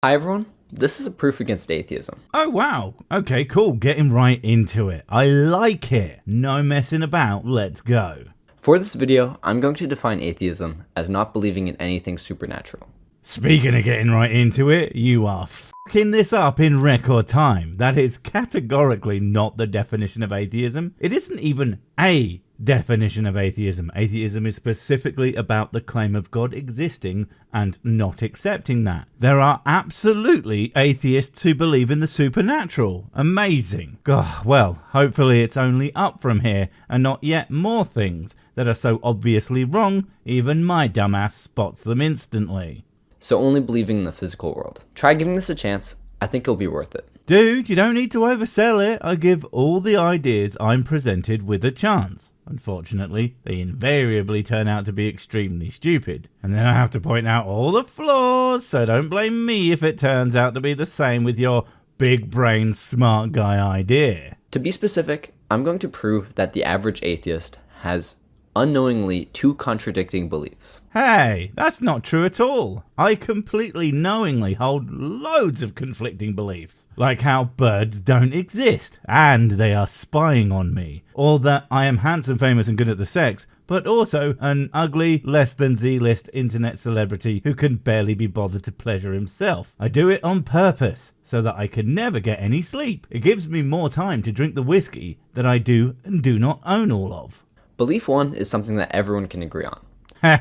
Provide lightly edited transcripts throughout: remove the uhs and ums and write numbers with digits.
Hi everyone, this is a proof against atheism. Oh wow, okay cool, getting right into it. I like it. No messing about, let's go. For this video, I'm going to define atheism as not believing in anything supernatural. Speaking of getting right into it, you are fucking this up in record time. That is categorically not the definition of atheism. It isn't even a definition of atheism. Atheism is specifically about the claim of God existing and not accepting that. There are absolutely atheists who believe in the supernatural. Amazing. God, well, hopefully it's only up from here and not yet more things that are so obviously wrong, even my dumbass spots them instantly. So only believing in the physical world. Try giving this a chance, I think it'll be worth it. Dude, you don't need to oversell it. I give all the ideas I'm presented with a chance. Unfortunately, they invariably turn out to be extremely stupid. And then I have to point out all the flaws, so don't blame me if it turns out to be the same with your big brain smart guy idea. To be specific, I'm going to prove that the average atheist has unknowingly two contradicting beliefs. Hey, that's not true at all. I completely knowingly hold loads of conflicting beliefs, like how birds don't exist and they are spying on me, or that I am handsome, famous and good at the sex, but also an ugly, less than Z-list internet celebrity who can barely be bothered to pleasure himself. I do it on purpose, so that I can never get any sleep. It gives me more time to drink the whiskey that I do and do not own all of. Belief 1 is something that everyone can agree on. Heh,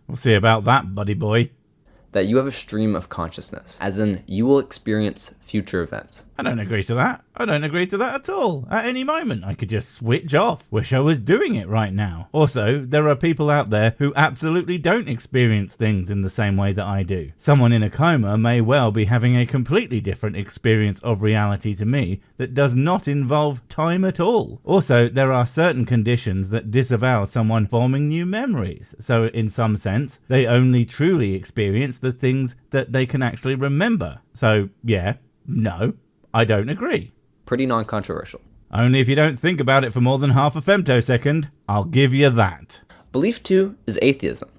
we'll see about that, buddy boy. That you have a stream of consciousness, as in you will experience future events. I don't agree to that. I don't agree to that at all. At any moment, I could just switch off. Wish I was doing it right now. Also, there are people out there who absolutely don't experience things in the same way that I do. Someone in a coma may well be having a completely different experience of reality to me that does not involve time at all. Also, there are certain conditions that disavow someone forming new memories. So in some sense, they only truly experience the things that they can actually remember. So yeah, no, I don't agree. Pretty non-controversial. Only if you don't think about it for more than half a femtosecond, I'll give you that. Belief 2 is atheism,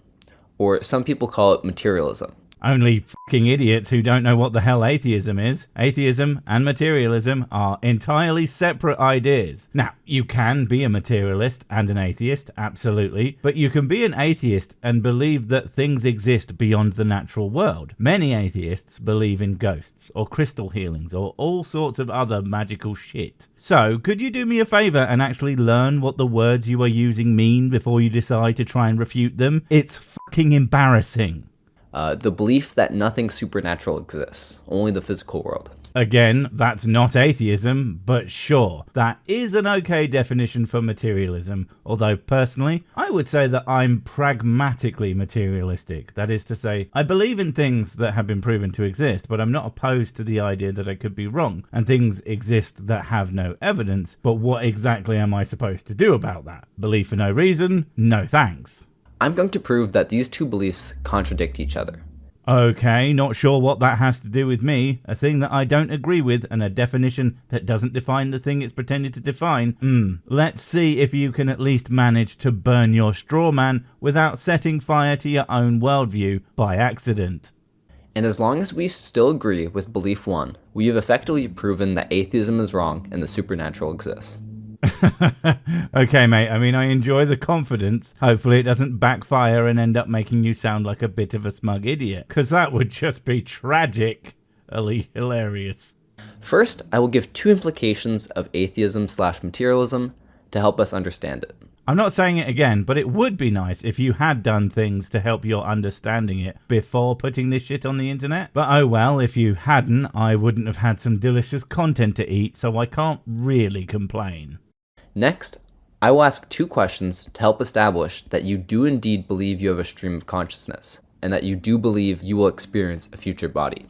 or some people call it materialism. Only fucking idiots who don't know what the hell atheism is. Atheism and materialism are entirely separate ideas. Now, you can be a materialist and an atheist, absolutely, but you can be an atheist and believe that things exist beyond the natural world. Many atheists believe in ghosts or crystal healings or all sorts of other magical shit. So, could you do me a favor and actually learn what the words you are using mean before you decide to try and refute them? It's fucking embarrassing. The belief that nothing supernatural exists, only the physical world. Again, that's not atheism, but sure, that is an okay definition for materialism, although personally, I would say that I'm pragmatically materialistic. That is to say, I believe in things that have been proven to exist, but I'm not opposed to the idea that I could be wrong, and things exist that have no evidence, but what exactly am I supposed to do about that? Believe for no reason? No thanks. I'm going to prove that these two beliefs contradict each other. Okay, not sure what that has to do with me. A thing that I don't agree with and a definition that doesn't define the thing it's pretended to define. Let's see if you can at least manage to burn your straw man without setting fire to your own worldview by accident. And as long as we still agree with belief 1, we have effectively proven that atheism is wrong and the supernatural exists. Okay, mate, I mean, I enjoy the confidence. Hopefully it doesn't backfire and end up making you sound like a bit of a smug idiot, because that would just be tragically hilarious. First, I will give two implications of atheism/materialism to help us understand it. I'm not saying it again, but it would be nice if you had done things to help your understanding it before putting this shit on the internet. But oh well, if you hadn't, I wouldn't have had some delicious content to eat, so I can't really complain. Next, I will ask two questions to help establish that you do indeed believe you have a stream of consciousness, and that you do believe you will experience a future body.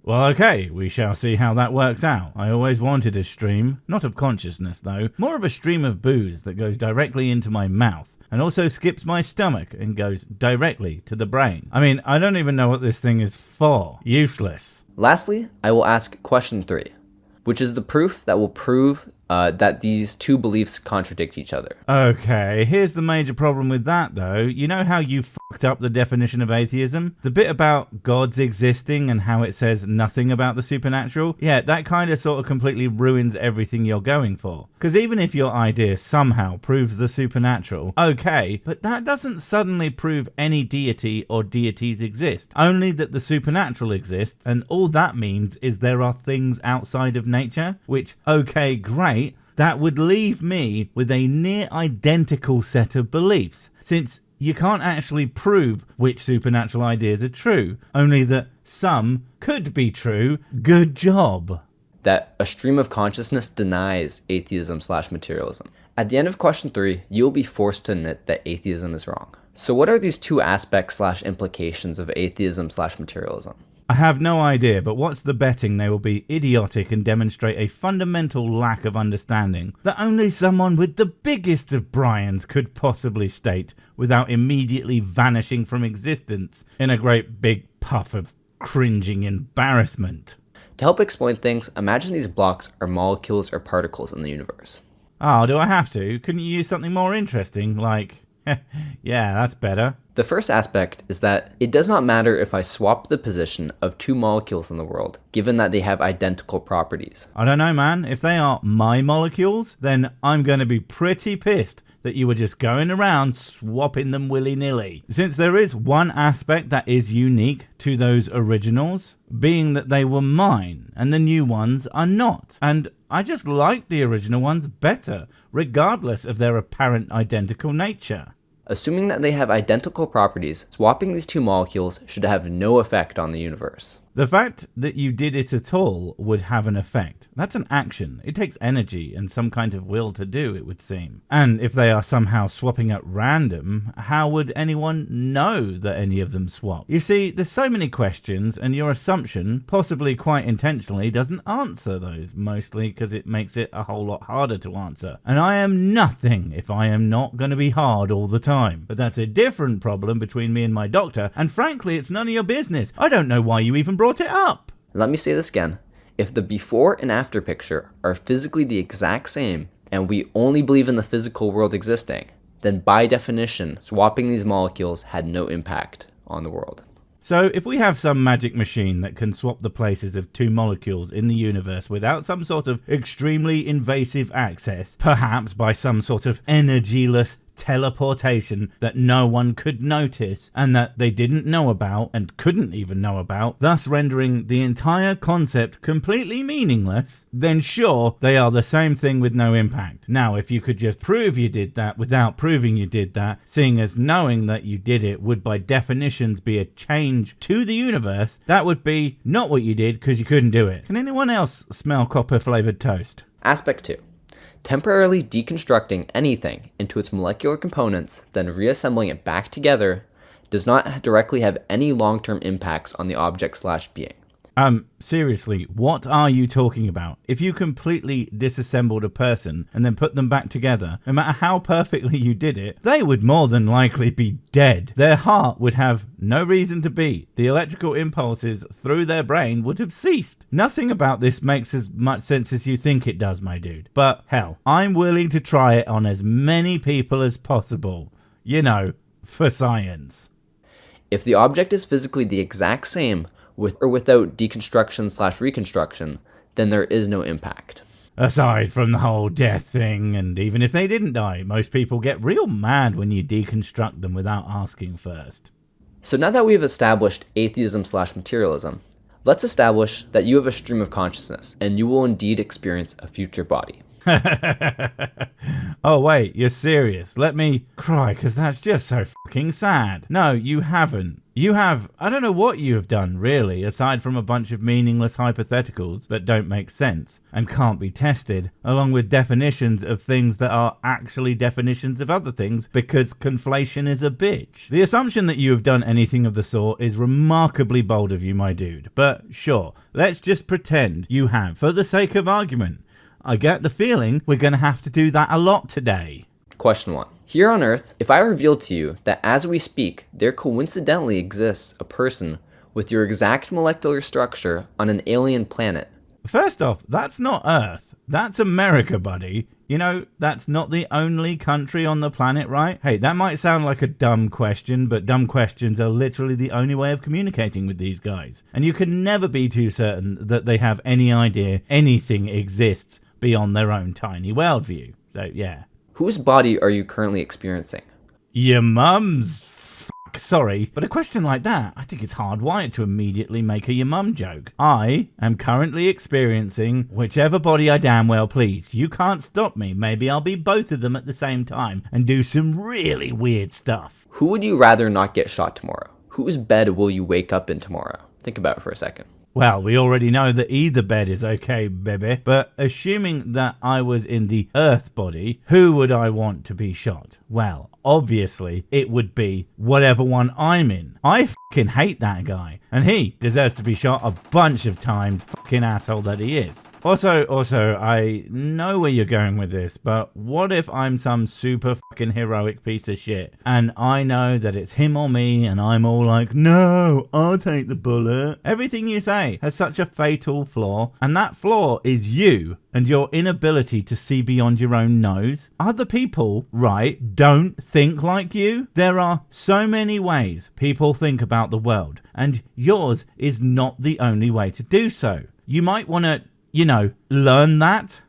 Well, okay, we shall see how that works out. I always wanted a stream, not of consciousness though, more of a stream of booze that goes directly into my mouth and also skips my stomach and goes directly to the brain. I mean, I don't even know what this thing is for. Useless. Lastly, I will ask question 3, which is the proof that will prove that these two beliefs contradict each other. Okay, here's the major problem with that though. You know how you fucked up the definition of atheism? The bit about gods existing and how it says nothing about the supernatural? Yeah, that kind of sort of completely ruins everything you're going for. Because even if your idea somehow proves the supernatural, okay, but that doesn't suddenly prove any deity or deities exist. Only that the supernatural exists, and all that means is there are things outside of nature, which, okay, great, that would leave me with a near identical set of beliefs, since you can't actually prove which supernatural ideas are true, only that some could be true. Good job. That a stream of consciousness denies atheism/materialism. At the end of question 3, you'll be forced to admit that atheism is wrong. So what are these two aspects/implications of atheism/materialism? I have no idea, but what's the betting they will be idiotic and demonstrate a fundamental lack of understanding that only someone with the biggest of Brians could possibly state without immediately vanishing from existence in a great big puff of cringing embarrassment. To help explain things, imagine these blocks are molecules or particles in the universe. Oh, do I have to? Couldn't you use something more interesting, like... yeah, that's better. The first aspect is that it does not matter if I swap the position of two molecules in the world, given that they have identical properties. I don't know, man. If they are my molecules, then I'm going to be pretty pissed that you were just going around swapping them willy-nilly. Since there is one aspect that is unique to those originals, being that they were mine, and the new ones are not. And I just like the original ones better, regardless of their apparent identical nature. Assuming that they have identical properties, swapping these two molecules should have no effect on the universe. The fact that you did it at all would have an effect. That's an action. It takes energy and some kind of will to do, it would seem. And if they are somehow swapping at random, how would anyone know that any of them swap? You see, there's so many questions, and your assumption, possibly quite intentionally, doesn't answer those, mostly because it makes it a whole lot harder to answer. And I am nothing if I am not going to be hard all the time. But that's a different problem between me and my doctor, and frankly, it's none of your business. I don't know why you even brought it up. Let me say this again. If the before and after picture are physically the exact same, and we only believe in the physical world existing, then by definition, swapping these molecules had no impact on the world. So if we have some magic machine that can swap the places of two molecules in the universe without some sort of extremely invasive access, perhaps by some sort of energyless teleportation that no one could notice and that they didn't know about and couldn't even know about, thus rendering the entire concept completely meaningless, then sure, they are the same thing with no impact. Now, if you could just prove you did that without proving you did that, seeing as knowing that you did it would by definitions be a change to the universe, that would be not what you did because you couldn't do it. Can anyone else smell copper flavored toast? Aspect 2. Temporarily deconstructing anything into its molecular components, then reassembling it back together, does not directly have any long-term impacts on the object/being. Seriously, what are you talking about? If you completely disassembled a person and then put them back together, no matter how perfectly you did it, they would more than likely be dead. Their heart would have no reason to beat. The electrical impulses through their brain would have ceased. Nothing about this makes as much sense as you think it does, my dude. But hell, I'm willing to try it on as many people as possible. You know, for science. If the object is physically the exact same, with or without deconstruction/reconstruction, then there is no impact. Aside from the whole death thing, and even if they didn't die, most people get real mad when you deconstruct them without asking first. So now that we've established atheism/materialism, let's establish that you have a stream of consciousness, and you will indeed experience a future body. Oh wait, you're serious? Let me cry, because that's just so fucking sad. No, you haven't. You have, I don't know what you have done really, aside from a bunch of meaningless hypotheticals that don't make sense and can't be tested, along with definitions of things that are actually definitions of other things, because conflation is a bitch. The assumption that you have done anything of the sort is remarkably bold of you, my dude. But sure, let's just pretend you have, for the sake of argument. I get the feeling we're going to have to do that a lot today. Question 1. Here on Earth, if I reveal to you that as we speak, there coincidentally exists a person with your exact molecular structure on an alien planet, First off, that's not Earth. That's America, buddy. You know, that's not the only country on the planet, right? Hey, that might sound like a dumb question, but dumb questions are literally the only way of communicating with these guys. And you can never be too certain that they have any idea anything exists beyond their own tiny worldview. So, yeah. Whose body are you currently experiencing? Your mum's. Sorry, but a question like that, I think it's hardwired to immediately make a your mum joke. I am currently experiencing whichever body I damn well please. You can't stop me. Maybe I'll be both of them at the same time and do some really weird stuff. Who would you rather not get shot tomorrow? Whose bed will you wake up in tomorrow? Think about it for a second. Well, we already know that either bed is okay, baby. But assuming that I was in the Earth body, who would I want to be shot? Well, obviously, it would be whatever one I'm in. I fucking hate that guy. And he deserves to be shot a bunch of times, fucking asshole that he is. Also, I know where you're going with this, but what if I'm some super fucking heroic piece of shit, and I know that it's him or me, and I'm all like, no, I'll take the bullet. Everything you say has such a fatal flaw, and that flaw is you and your inability to see beyond your own nose. Other people, right, don't think like you. There are so many ways people think about the world, and yours is not the only way to do so. You might want to, learn that.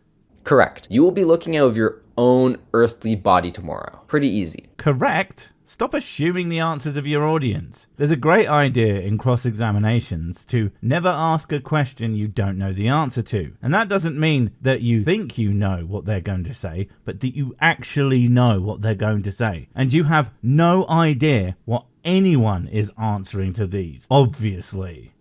Correct. You will be looking out of your own earthly body tomorrow. Pretty easy. Correct? Stop assuming the answers of your audience. There's a great idea in cross-examinations to never ask a question you don't know the answer to. And that doesn't mean that you think you know what they're going to say, but that you actually know what they're going to say. And you have no idea what anyone is answering to these, obviously.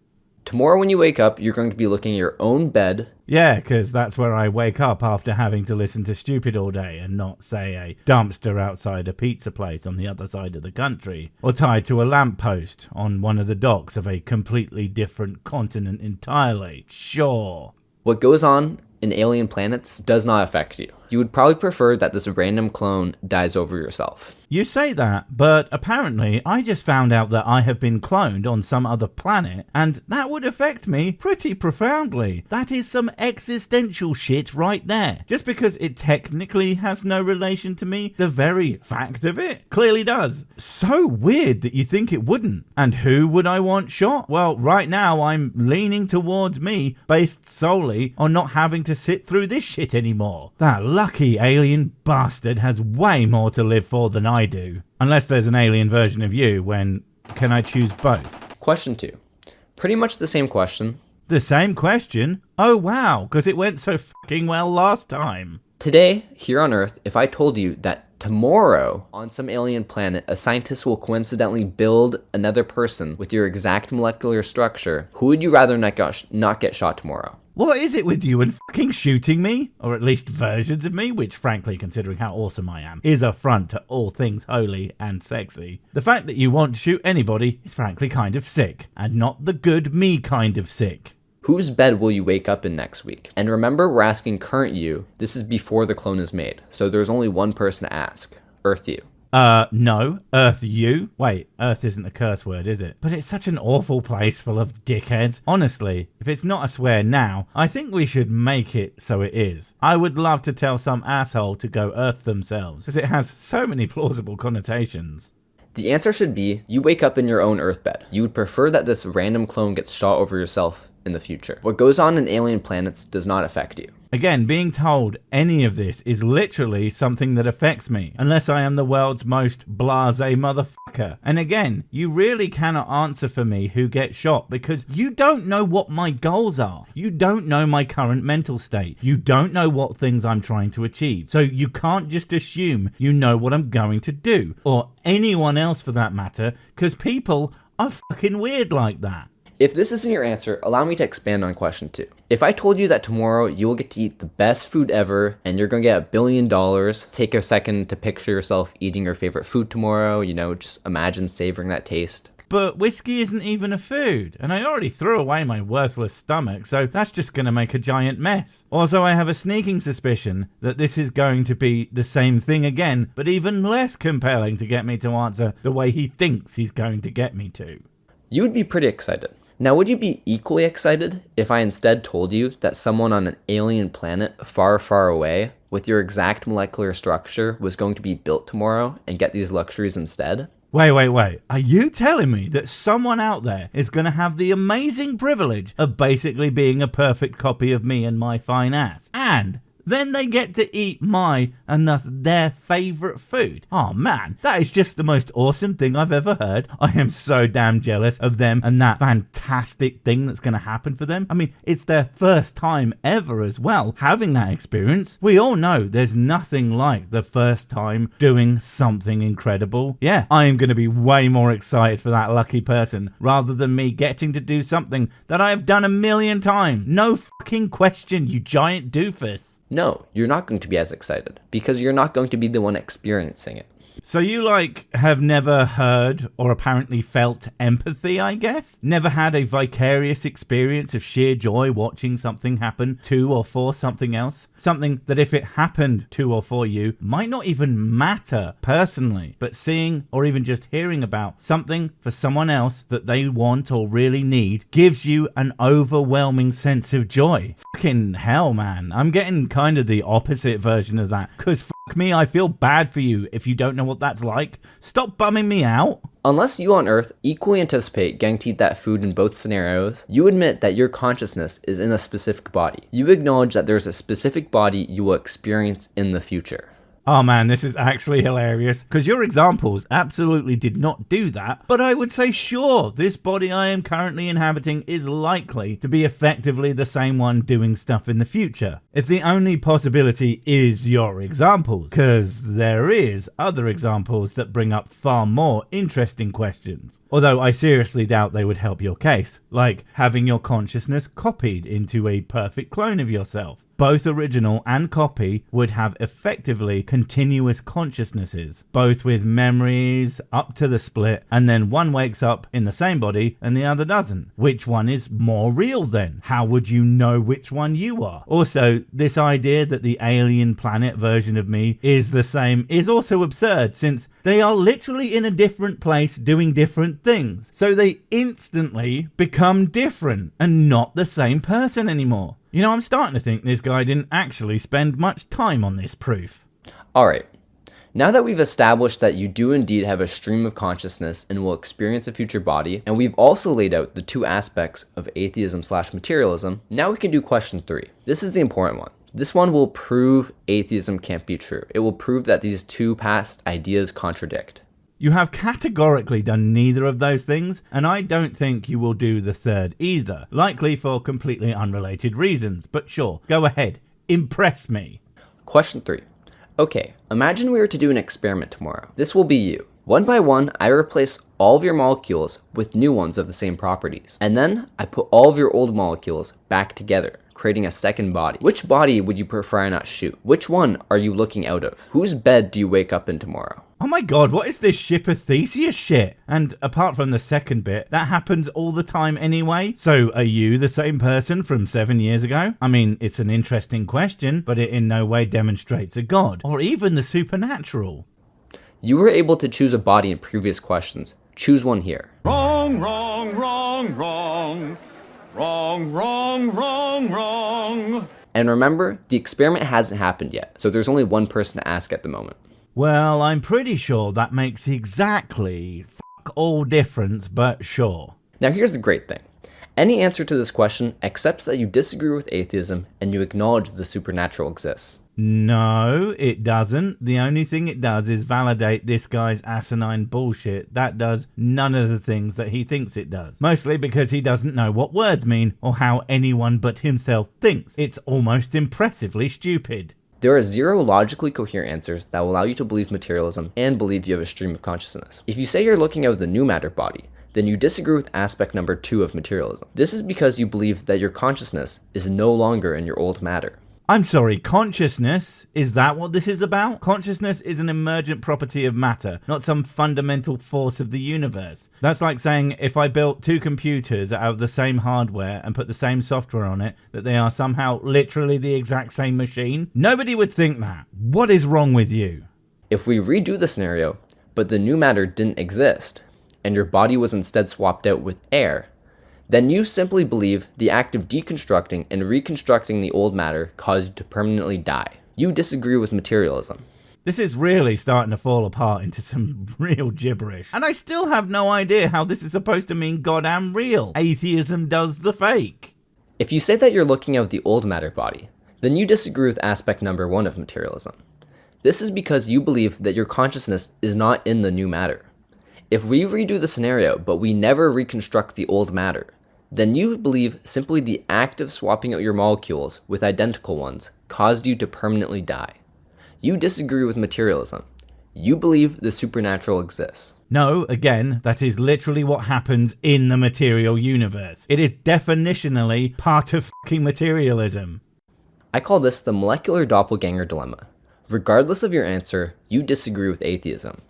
Tomorrow when you wake up, you're going to be looking at your own bed. Yeah, because that's where I wake up after having to listen to Stupid all day and not, say, a dumpster outside a pizza place on the other side of the country, or tied to a lamppost on one of the docks of a completely different continent entirely. Sure. What goes on in alien planets does not affect you. You would probably prefer that this random clone dies over yourself. You say that, but apparently I just found out that I have been cloned on some other planet, and that would affect me pretty profoundly. That is some existential shit right there. Just because it technically has no relation to me, the very fact of it clearly does. So weird that you think it wouldn't. And who would I want shot? Well, right now I'm leaning towards me, based solely on not having to sit through this shit anymore. That lucky alien bastard has way more to live for than I do. Unless there's an alien version of you, when can I choose both? Question 2. Pretty much the same question. The same question? Oh wow, because it went so fucking well last time. Today, here on Earth, if I told you that tomorrow, on some alien planet, a scientist will coincidentally build another person with your exact molecular structure, who would you rather not get shot tomorrow? What is it with you and fucking shooting me? Or at least versions of me, which frankly, considering how awesome I am, is a affront to all things holy and sexy. The fact that you want to shoot anybody is frankly kind of sick, and not the good me kind of sick. Whose bed will you wake up in next week? And remember, we're asking current you. This is before the clone is made, so there's only one person to ask. Earth you. No. Earth you? Wait, Earth isn't a curse word, is it? But it's such an awful place full of dickheads. Honestly, if it's not a swear now, I think we should make it so it is. I would love to tell some asshole to go Earth themselves, because it has so many plausible connotations. The answer should be, you wake up in your own Earth bed. You would prefer that this random clone gets shot over yourself in the future. What goes on in alien planets does not affect you. Again, being told any of this is literally something that affects me, unless I am the world's most blasé motherfucker. And again, you really cannot answer for me who gets shot, because you don't know what my goals are. You don't know my current mental state. You don't know what things I'm trying to achieve. So you can't just assume you know what I'm going to do, or anyone else for that matter, because people are fucking weird like that. If this isn't your answer, allow me to expand on question 2. If I told you that tomorrow you will get to eat the best food ever and you're going to get $1 billion, take a second to picture yourself eating your favorite food tomorrow, just imagine savoring that taste. But whiskey isn't even a food, and I already threw away my worthless stomach, so that's just going to make a giant mess. Also, I have a sneaking suspicion that this is going to be the same thing again, but even less compelling to get me to answer the way he thinks he's going to get me to. You would be pretty excited. Now, would you be equally excited if I instead told you that someone on an alien planet far, far away with your exact molecular structure was going to be built tomorrow and get these luxuries instead? Wait. Are you telling me that someone out there is going to have the amazing privilege of basically being a perfect copy of me and my fine ass? And then they get to eat my, and thus their favourite food. Oh man, that is just the most awesome thing I've ever heard. I am so damn jealous of them and that fantastic thing that's going to happen for them. I mean, it's their first time ever as well, having that experience. We all know there's nothing like the first time doing something incredible. Yeah, I am going to be way more excited for that lucky person rather than me getting to do something that I have done a million times. No fucking question, you giant doofus. No, you're not going to be as excited because you're not going to be the one experiencing it. So you, have never heard or apparently felt empathy, I guess? Never had a vicarious experience of sheer joy watching something happen to or for something else? Something that if it happened to or for you might not even matter personally, but seeing or even just hearing about something for someone else that they want or really need gives you an overwhelming sense of joy. Fucking hell, man. I'm getting kind of the opposite version of that, because fuck me, I feel bad for you if you don't know what that's like. Stop bumming me out. Unless you on Earth equally anticipate getting to eat that food in both scenarios, you admit that your consciousness is in a specific body. You acknowledge that there's a specific body you will experience in the future. Oh man, this is actually hilarious, because your examples absolutely did not do that, but I would say sure, this body I am currently inhabiting is likely to be effectively the same one doing stuff in the future. If the only possibility is your examples, because there is other examples that bring up far more interesting questions. Although I seriously doubt they would help your case, like having your consciousness copied into a perfect clone of yourself. Both original and copy would have effectively continuous consciousnesses, both with memories up to the split, and then one wakes up in the same body and the other doesn't. Which one is more real then? How would you know which one you are? Also, this idea that the alien planet version of me is the same is also absurd, since they are literally in a different place doing different things. So they instantly become different and not the same person anymore. You know, I'm starting to think this guy didn't actually spend much time on this proof. Alright, now that we've established that you do indeed have a stream of consciousness and will experience a future body, and we've also laid out the two aspects of atheism/materialism, now we can do question 3. This is the important one. This one will prove atheism can't be true. It will prove that these two past ideas contradict. You have categorically done neither of those things, and I don't think you will do the third either, likely for completely unrelated reasons, but sure, go ahead, impress me. Question 3. Okay, imagine we were to do an experiment tomorrow. This will be you. One by one, I replace all of your molecules with new ones of the same properties, and then I put all of your old molecules back together, creating a second body. Which body would you prefer I not shoot? Which one are you looking out of? Whose bed do you wake up in tomorrow? Oh my god, what is this ship Theseus shit? And apart from the second bit, that happens all the time anyway. So are you the same person from 7 years ago? I mean, it's an interesting question, but it in no way demonstrates a god, or even the supernatural. You were able to choose a body in previous questions. Choose one here. Wrong, wrong, wrong, wrong. Wrong, wrong, wrong, wrong. And remember, the experiment hasn't happened yet, so there's only one person to ask at the moment. Well, I'm pretty sure that makes exactly fuck all difference, but sure. Now here's the great thing. Any answer to this question accepts that you disagree with atheism and you acknowledge the supernatural exists. No, it doesn't. The only thing it does is validate this guy's asinine bullshit that does none of the things that he thinks it does. Mostly because he doesn't know what words mean or how anyone but himself thinks. It's almost impressively stupid. There are 0 logically coherent answers that will allow you to believe materialism and believe you have a stream of consciousness. If you say you're looking out of the new matter body, then you disagree with aspect number 2 of materialism. This is because you believe that your consciousness is no longer in your old matter. I'm sorry, consciousness? Is that what this is about? Consciousness is an emergent property of matter, not some fundamental force of the universe. That's like saying if I built 2 computers out of the same hardware and put the same software on it, that they are somehow literally the exact same machine. Nobody would think that. What is wrong with you? If we redo the scenario, but the new matter didn't exist, and your body was instead swapped out with air, then you simply believe the act of deconstructing and reconstructing the old matter caused you to permanently die. You disagree with materialism. This is really starting to fall apart into some real gibberish. And I still have no idea how this is supposed to mean God am real. Atheism does the fake. If you say that you're looking at the old matter body, then you disagree with aspect number 1 of materialism. This is because you believe that your consciousness is not in the new matter. If we redo the scenario, but we never reconstruct the old matter, then you believe simply the act of swapping out your molecules with identical ones caused you to permanently die. You disagree with materialism. You believe the supernatural exists. No, again, that is literally what happens in the material universe. It is definitionally part of fucking materialism. I call this the molecular doppelganger dilemma. Regardless of your answer, you disagree with atheism.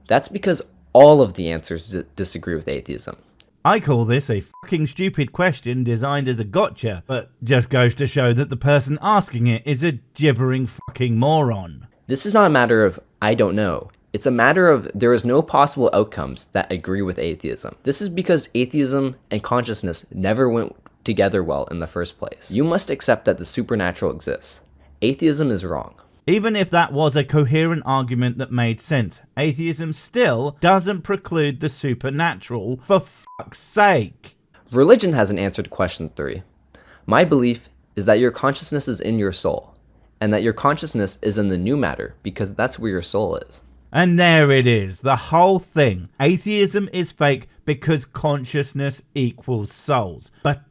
That's because all of the answers disagree with atheism. I call this a fucking stupid question designed as a gotcha, but just goes to show that the person asking it is a gibbering fucking moron. This is not a matter of I don't know. It's a matter of there is no possible outcomes that agree with atheism. This is because atheism and consciousness never went together well in the first place. You must accept that the supernatural exists. Atheism is wrong. Even if that was a coherent argument that made sense, atheism still doesn't preclude the supernatural, for fuck's sake. Religion hasn't answered question 3. My belief is that your consciousness is in your soul, and that your consciousness is in the new matter because that's where your soul is. And there it is, the whole thing. Atheism is fake because consciousness equals souls. But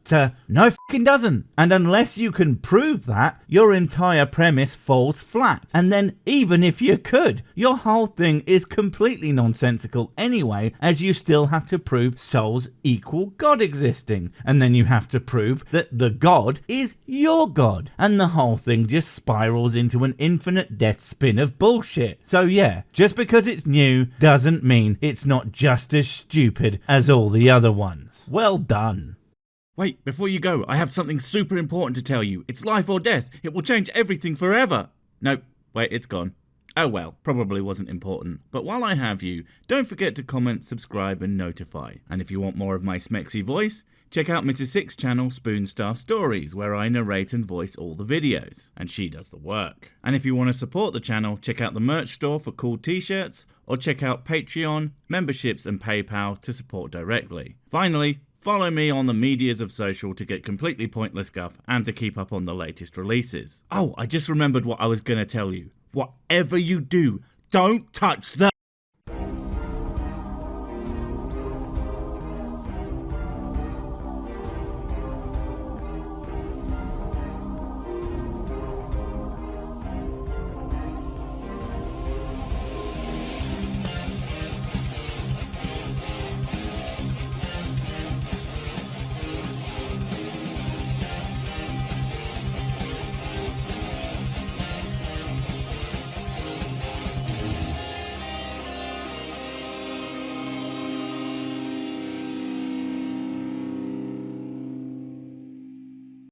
no fucking doesn't. And unless you can prove that, your entire premise falls flat. And then even if you could, your whole thing is completely nonsensical anyway, as you still have to prove souls equal God existing. And then you have to prove that the God is your God. And the whole thing just spirals into an infinite death spin of bullshit. So yeah, just because it's new doesn't mean it's not just as stupid as all the other ones. Well done. Wait, before you go, I have something super important to tell you. It's life or death. It will change everything forever. Nope, wait, it's gone. Oh well, probably wasn't important. But while I have you, don't forget to comment, subscribe and notify. And if you want more of my smexy voice, check out Mrs. Six's channel Spoonstaff Stories, where I narrate and voice all the videos, and she does the work. And if you want to support the channel, check out the merch store for cool t-shirts, or check out Patreon, memberships and PayPal to support directly. Finally, follow me on the medias of social to get completely pointless guff and to keep up on the latest releases. Oh, I just remembered what I was gonna tell you. Whatever you do, don't touch the